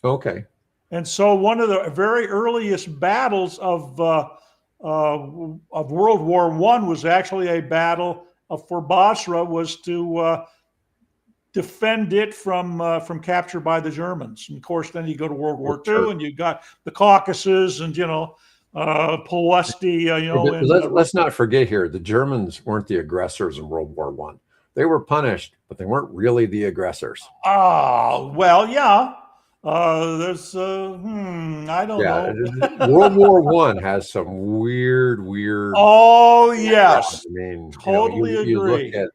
Okay. And so one of the very earliest battles of World War I was actually a battle for Basra, was to defend it from capture by the Germans. And of course, then you go to World War II, and you got the Caucasus, and Pulaski. Let's not forget here, the Germans weren't the aggressors in World War I. They were punished, but they weren't really the aggressors. Oh, well, yeah. There's I don't know. World War I has some weird. Oh yes, I mean, totally agree. You look at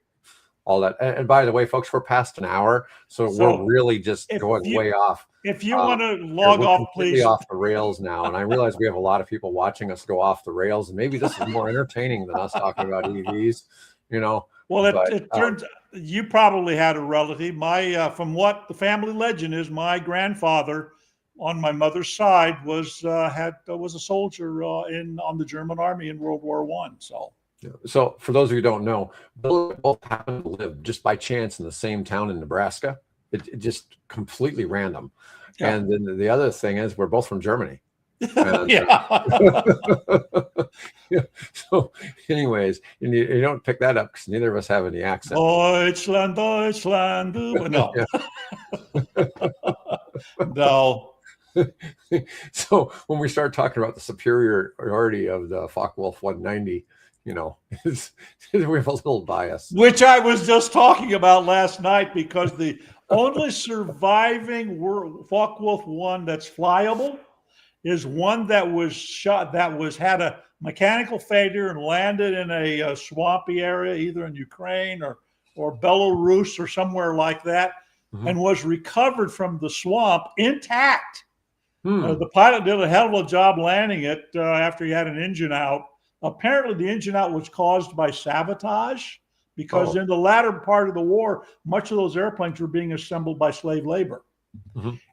all that, and by the way, folks, we're past an hour, so we're really just going way off. If you want to log off, please. Off the rails now, and I realize we have a lot of people watching us go off the rails, and maybe this is more entertaining than us talking about EVs. Well, it turns you probably had a relative. From what the family legend is, my grandfather on my mother's side was a soldier on the German army in World War I. So for those of you who don't know, both happened to live just by chance in the same town in Nebraska. It just completely random. Yeah. And then the other thing is, we're both from Germany. And, so anyways, you don't pick that up because neither of us have any accent. Deutschland, no. No. So when we start talking about the superiority of the Focke-Wulf 190, we have a little bias. Which I was just talking about last night, because the only surviving Focke-Wulf 1 that's flyable is one that was shot, had a mechanical failure and landed in a swampy area, either in Ukraine or Belarus or somewhere like that, and was recovered from the swamp intact. The pilot did a hell of a job landing it after he had an engine out. Apparently, the engine out was caused by sabotage, because in the latter part of the war, much of those airplanes were being assembled by slave labor.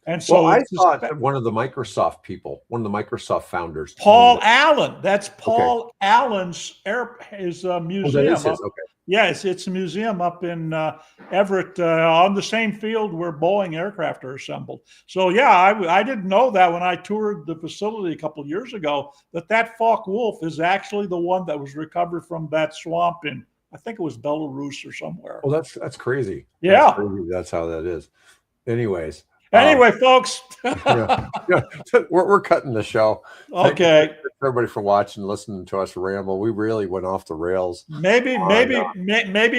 And so I thought one of the Microsoft founders, Paul Allen. That's Paul Allen's museum. Okay. Yeah, it's a museum up in Everett, on the same field where Boeing aircraft are assembled. So yeah, I didn't know that when I toured the facility a couple of years ago, that Focke-Wulf is actually the one that was recovered from that swamp in, I think it was Belarus or somewhere. Well, that's crazy. Yeah, that's crazy. That's how that is. Anyway, folks, we're cutting the show. Okay. Thank you everybody for watching and listening to us ramble. We really went off the rails. Maybe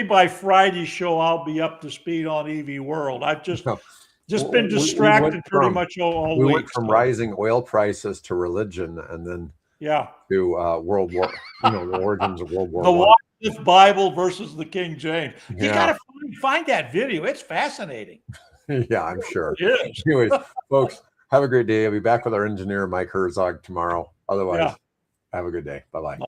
by Friday's show I'll be up to speed on EV World. I've just been distracted pretty much all week. We went from rising oil prices to religion, and then to World War. The origins of World War I. The Bible versus the King James. You got to find that video. It's fascinating. Yeah, I'm sure. It is. Anyways, folks, have a great day. I'll be back with our engineer, Mike Herzog, tomorrow. Otherwise, have a good day. Bye-bye.